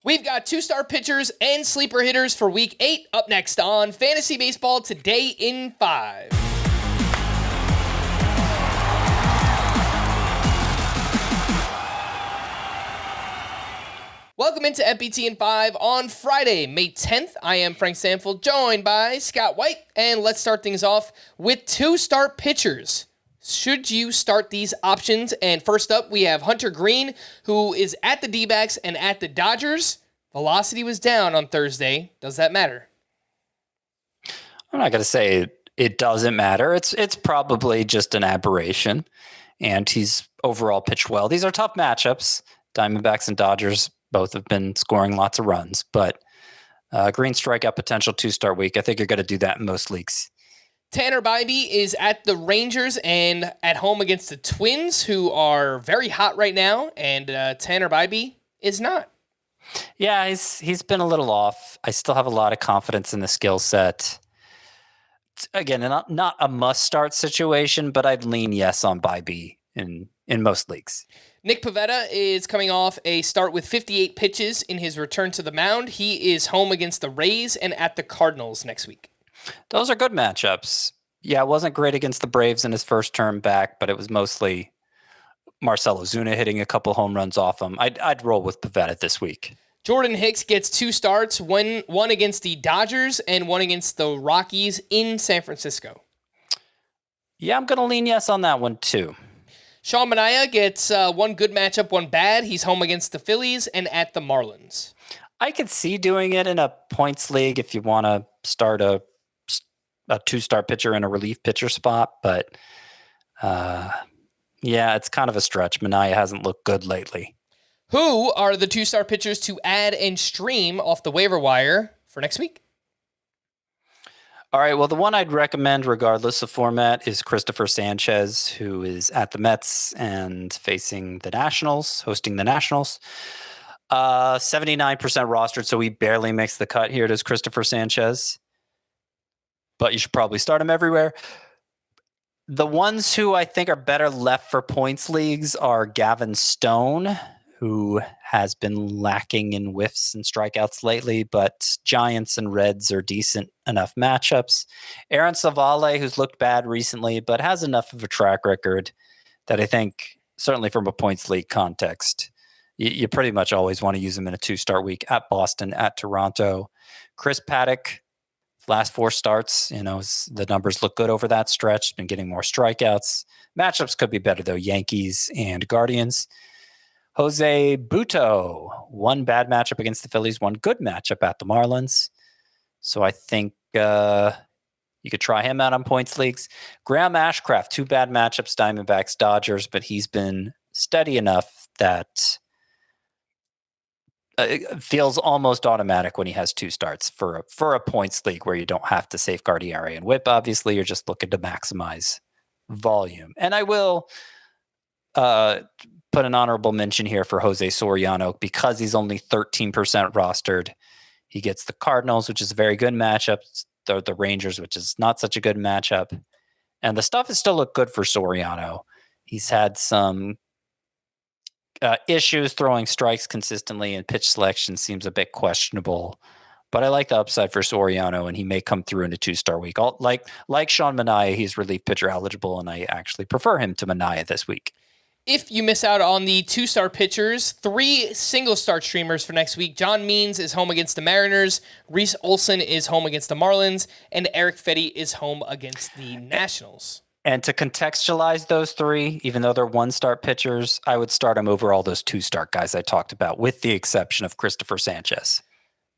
We've got two-star pitchers and sleeper hitters for Week 8 up next on Fantasy Baseball Today in 5. Welcome into FBT in 5 on Friday, May 10th. I am Frank Stampfl, joined by Scott White, and let's start things off with two-star pitchers. Should you start these options? And first up, we have Hunter Greene, who is at the D-backs and at the Dodgers. Velocity was down on Thursday. Does that matter? I'm not going to say it doesn't matter. It's probably just an aberration, and he's overall pitched well. These are tough matchups. Diamondbacks and Dodgers both have been scoring lots of runs, but Greene strikeout potential two-star week. I think you're going to do that in most leagues. Tanner Bibee is at the Rangers and at home against the Twins, who are very hot right now, and Tanner Bibee is not. Yeah, he's been a little off. I still have a lot of confidence in the skill set. Again, not a must-start situation, but I'd lean yes on Bibee in most leagues. Nick Pivetta is coming off a start with 58 pitches in his return to the mound. He is home against the Rays and at the Cardinals next week. Those are good matchups. Yeah, it wasn't great against the Braves in his first term back, but it was mostly Marcell Ozuna hitting a couple home runs off him. I'd roll with Pivetta this week. Jordan Hicks gets two starts, one against the Dodgers and one against the Rockies in San Francisco. Yeah, I'm going to lean yes on that one too. Sean Manaea gets one good matchup, one bad. He's home against the Phillies and at the Marlins. I could see doing it in a points league if you want to start a two-star pitcher in a relief pitcher spot, but yeah, it's kind of a stretch. Manaea hasn't looked good lately. Who are the two-star pitchers to add and stream off the waiver wire for next week? All right, well, the one I'd recommend regardless of format is Christopher Sanchez, who is at the Mets and facing the Nationals, hosting the Nationals. 79% rostered, so he barely makes the cut here. Does Christopher Sanchez? But you should probably start him everywhere. The ones who I think are better left for points leagues are Gavin Stone, who has been lacking in whiffs and strikeouts lately, but Giants and Reds are decent enough matchups. Aaron Savale, who's looked bad recently, but has enough of a track record that I think, certainly from a points league context, you pretty much always want to use him in a two-start week at Boston, at Toronto. Chris Paddock, last 4 starts, the numbers look good over that stretch. Been getting more strikeouts. Matchups could be better, though. Yankees and Guardians. Jose Butto, one bad matchup against the Phillies, one good matchup at the Marlins. So I think you could try him out on points leagues. Graham Ashcraft, 2 bad matchups, Diamondbacks, Dodgers, but he's been steady enough that it feels almost automatic when he has 2 starts for a points league where you don't have to safeguard ERA and WHIP. Obviously, you're just looking to maximize volume. And I will put an honorable mention here for Jose Soriano because he's only 13% rostered. He gets the Cardinals, which is a very good matchup. The Rangers, which is not such a good matchup. And the stuff has still looked good for Soriano. He's had some issues throwing strikes consistently, and pitch selection seems a bit questionable. But I like the upside for Soriano, and he may come through in a 2-star week. Like Sean Manaea, he's relief pitcher eligible, and I actually prefer him to Manaea this week. If you miss out on the 2-star pitchers, 3 single-star streamers for next week. John Means is home against the Mariners. Reese Olson is home against the Marlins. And Erick Fedde is home against the Nationals. And to contextualize those 3, even though they're 1-star pitchers, I would start them over all those 2-star guys I talked about, with the exception of Christopher Sanchez.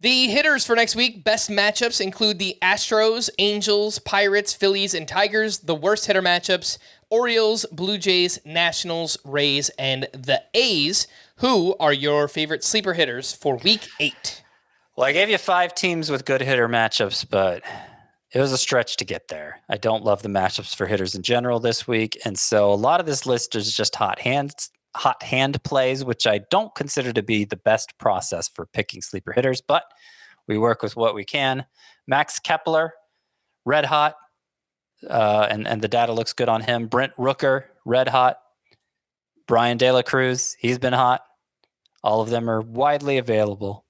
The hitters for next week, best matchups include the Astros, Angels, Pirates, Phillies, and Tigers. The worst hitter matchups, Orioles, Blue Jays, Nationals, Rays, and the A's. Who are your favorite sleeper hitters for Week 8? Well, I gave you 5 teams with good hitter matchups, but it was a stretch to get there. I don't love the matchups for hitters in general this week, and so a lot of this list is just hot hand plays, which I don't consider to be the best process for picking sleeper hitters, but we work with what we can. Max Kepler, red hot, and the data looks good on him. Brent Rooker, red hot. Brian De La Cruz, he's been hot. All of them are widely available.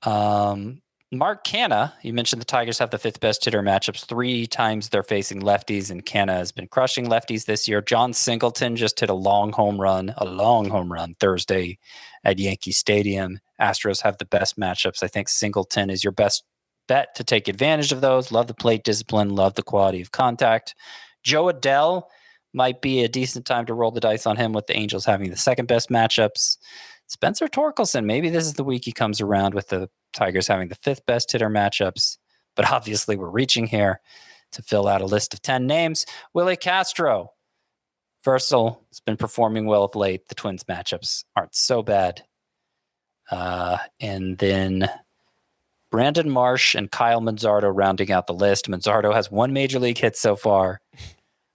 Mark Canna, you mentioned the Tigers have the 5th best hitter matchups 3 times they're facing lefties, and Canna has been crushing lefties this year. John Singleton just hit a long home run Thursday at Yankee Stadium. Astros have the best matchups. I think Singleton is your best bet to take advantage of those. Love the plate discipline, love the quality of contact. Joe Adell might be a decent time to roll the dice on him with the Angels having the 2nd best matchups. Spencer Torkelson, maybe this is the week he comes around with the Tigers having the 5th best hitter matchups, but obviously we're reaching here to fill out a list of 10 names. Willie Castro, versatile, has been performing well of late. The Twins matchups aren't so bad. And then Brandon Marsh and Kyle Manzardo rounding out the list. Manzardo has 1 major league hit so far.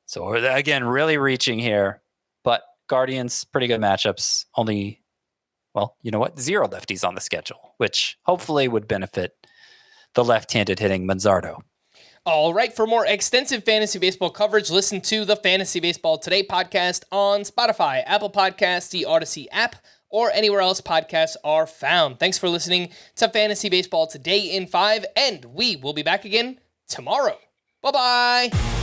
So we're, again, really reaching here. But Guardians, pretty good matchups. Only, well, you know what? 0 lefties on the schedule, which hopefully would benefit the left-handed hitting Manzardo. All right, for more extensive fantasy baseball coverage, listen to the Fantasy Baseball Today podcast on Spotify, Apple Podcasts, the Odyssey app, or anywhere else podcasts are found. Thanks for listening to Fantasy Baseball Today in 5, and we will be back again tomorrow. Bye-bye.